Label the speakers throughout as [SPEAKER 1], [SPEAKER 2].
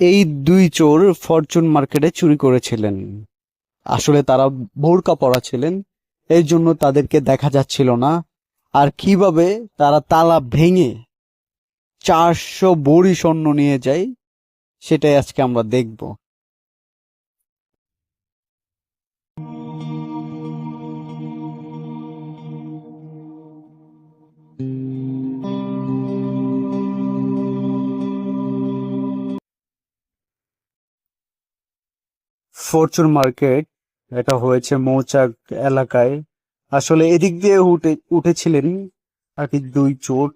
[SPEAKER 1] এই দুই চোর ফরচুন মার্কেটে চুরি করেছিলেন। আসলে তারা বোরকা পরা ছিলেন, এই জন্য তাদেরকে দেখা যাচ্ছিল না। আর কিভাবে তারা তালা ভেঙে 400 ভরি স্বর্ণ নিয়ে যায়, সেটাই আজকে আমরা দেখব। ফরচুন মার্কেট এটা হয়েছে মৌচাক এলাকায়। আসলে এদিক দিয়ে উঠেছিলেন আর কি দুই চোর।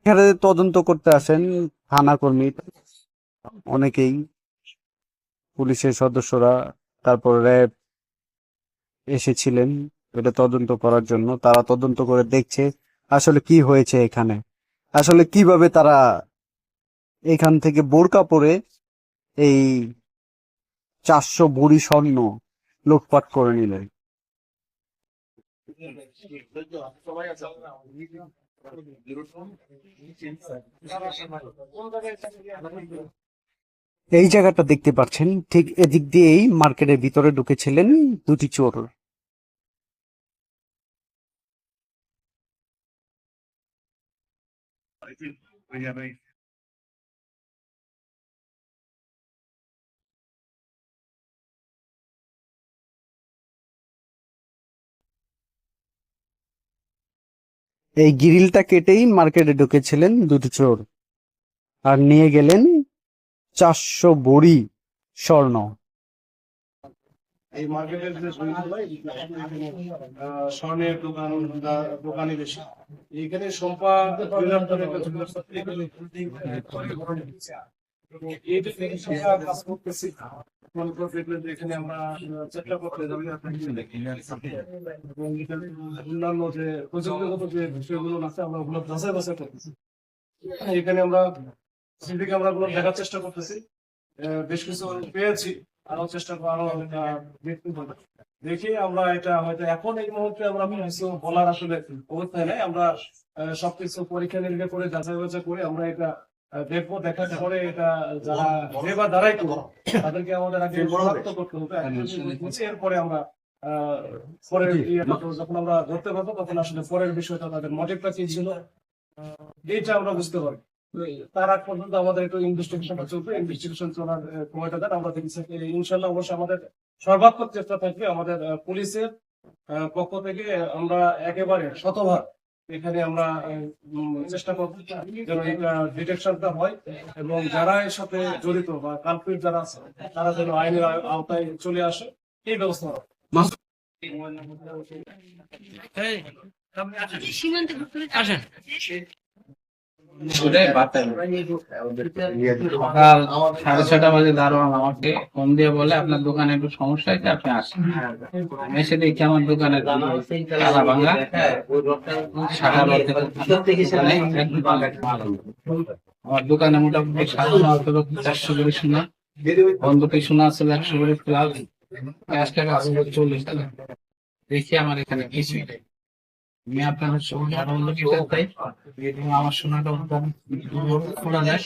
[SPEAKER 1] এখানে তদন্ত করতে আসেন থানা কর্মী, অনেকেই, পুলিশের সদস্যরা, তারপর র্যাব এসেছিলেন এটা তদন্ত করার জন্য। তারা তদন্ত করে দেখছে আসলে কি হয়েছে এখানে, আসলে কিভাবে তারা এখান থেকে বোরকা পরে এই 400 ভরি স্বর্ণ লুটপাট করে নিলেন। এই জায়গাটা দেখতে পাচ্ছেন, ঠিক এদিক দিয়েই মার্কেটের ভিতরে ঢুকেছিলেন দুটি চোর। এই গ্রিলটা কেটেই মার্কেটে ঢুকেছিলেন দুটি চোর আর নিয়ে গেলেন 400 ভরি স্বর্ণ।
[SPEAKER 2] এই মার্কেটের যে স্বর্ণের দোকান দোকানি বেশি এখানে সম্পা কাজ করতেছি। এখানে আমরা চেষ্টা করতে অন্যান্য যে প্রযুক্তিগত যে বিষয়গুলো আছে আমরা ওগুলো বাছাই বাছাই করতেছি। এখানে আমরা সিসি ক্যামেরাগুলো দেখার চেষ্টা করতেছি, বেশ কিছু পেয়েছি, আরো চেষ্টা আরো দেখি আমরা এটা হয়তো এখন এই মুহূর্তে আমরা কিছু বলার আসলে অবস্থায় নাই। আমরা সবকিছু পরীক্ষা নিরীক্ষা করে যাচাই বাছাই করে আমরা এটা দেখবো, দেখার পরে এটা যারা যে বা দাঁড়াই করবো তাদেরকে আমাদের আগে শনাক্ত করতে হবে। এরপরে আমরা পরের যখন আমরা ধরতে পারবো তখন আসলে পরের বিষয়টা তাদের মোটিভটা কি ছিল এইটা আমরা বুঝতে পারি। তার আগ পর্যন্ত আমাদের একটু ইনভেস্টিগেশনটা চলবে, ইনভেস্টিগেশন চলার সময়টা দেন। আমরা দেখছি ইনশাল্লাহ অবশ্যই আমাদের সর্বাত্মক চেষ্টা থাকবে আমাদের পুলিশের পক্ষ থেকে। আমরা একেবারে শতভাগ এখানে আমরা চেষ্টা করবো যেন এটা ডিটেকশনটা হয় এবং যারা এর সাথে জড়িত বা কালপিট যারা আছে তারা যেন আইনের আওতায় চলে আসে এই ব্যবস্থা হবে।
[SPEAKER 3] সকাল 6:30 বাজে দারোয়ান আমাকে ফোন দিয়ে বলে আপনার দোকানে একটু সমস্যা হয়েছে, আপনি আসেন। এসে দেখি আমার দোকানে তালা ভাঙা, আমার দোকানে মোটামুটি 400 ভরি সোনা, বন্ধুটি সোনা আসলে 100 ভরি প্লাস ক্যাশ টাকা 40 টাকা। দেখি আমার এখানে কিছুই নেই। আমি আপনার আমার সোনাটা খোলা যায়,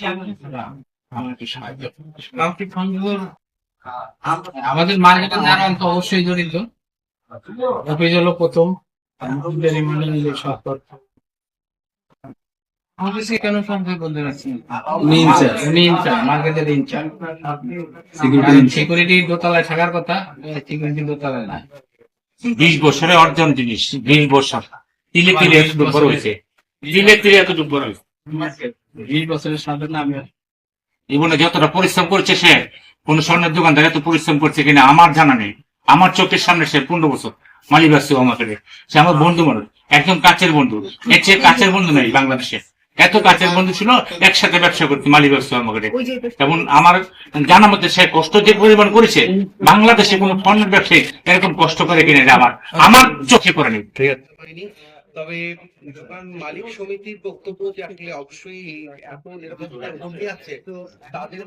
[SPEAKER 3] আমার একটু সাহায্য। আমাদের মার্কেটে যারা তো অবশ্যই জড়িত। অফিস হলো প্রথম অফিসে কেন সংখ্যা বলতে পারছি মার্কেটের ইনচার্জ সিকিউরিটি দোতলায় থাকার কথা, সিকিউরিটি দোতলায় নাই।
[SPEAKER 4] 20 বছরে অর্জন জিনিস, 20 বছর তিলে তিলে এত বড় হয়েছে, তিলে তিলে এত বড় হয়েছে।
[SPEAKER 3] 20 বছরের সাথে না আমি
[SPEAKER 4] জীবনে যতটা পরিশ্রম করছে সে, কোন স্বর্ণের দোকানদার এত পরিশ্রম করছে কিনা আমার জানা নেই। আমার চোখের সামনে সে 15 বছর মালি ব্যস্ত আমাকে, সে আমার বন্ধু মানুষ, একদম কাছের বন্ধু। এর চেয়ে কাছের বন্ধু নেই বাংলাদেশে। এত কাছের বন্ধু ছিল, একসাথে ব্যবসা করতে মালি ব্যস্ত আমাকে। এবং আমার জানা মতে সে কষ্ট যে পরিমাণ করেছে, বাংলাদেশে কোন স্বর্ণের ব্যবসায়ী এরকম কষ্ট করে কিনে আমার আমার চোখে পড়েনি। ঠিক আছে,
[SPEAKER 5] তবে দোকান মালিক সমিতির বক্তব্য যে আসলে অবশ্যই এত নিরাপত্তার কমে আছে, তাদের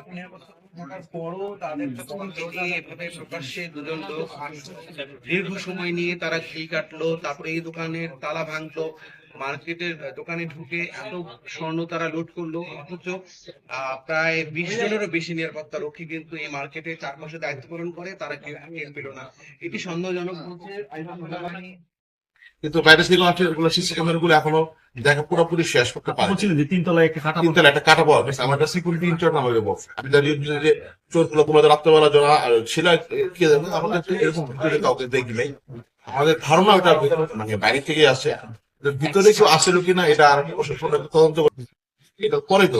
[SPEAKER 5] এত নিরাপত্তা থাকার পরও তাদের দোকান থেকে এভাবে প্রকাশ্যে দুজন লোক আসলো, দীর্ঘ সময় নিয়ে তারা খিল কাটলো, তারপরে এই দোকানের তালা ভাঙলো, মার্কেটের দোকানে ঢুকে এত স্বর্ণ তারা লুট করলো, অথচ প্রায় 20 জনেরও বেশি নিরাপত্তা রক্ষী কিন্তু এই মার্কেটে চারপাশে দায়িত্ব পালন করে, তারা কেউ পেল না। এটি সন্দেহজনক বলছে আইন।
[SPEAKER 6] কিন্তু বাইরে থেকে ওগুলো সিসি ক্যামেরা গুলো এখনো দেখা পুরোপুরি শেষ করতে পারে তিনতলা একটা কাটা পাওয়া গেছে। আমার সিকিউরিটি ইনচার্জ আমাকে বলছে, আমি জানি যে চোর গুলো তোমাদের রাত্রেবেলা যারা ছিল কে জানে, আমাদের এরকম ভিতরে কাউকে দেখি নাই। আমাদের ধারণা ওটা মানে বাইরে থেকে আসে, ভিতরে কেউ আসলো কিনা এটা আর তদন্ত এটা পরে তো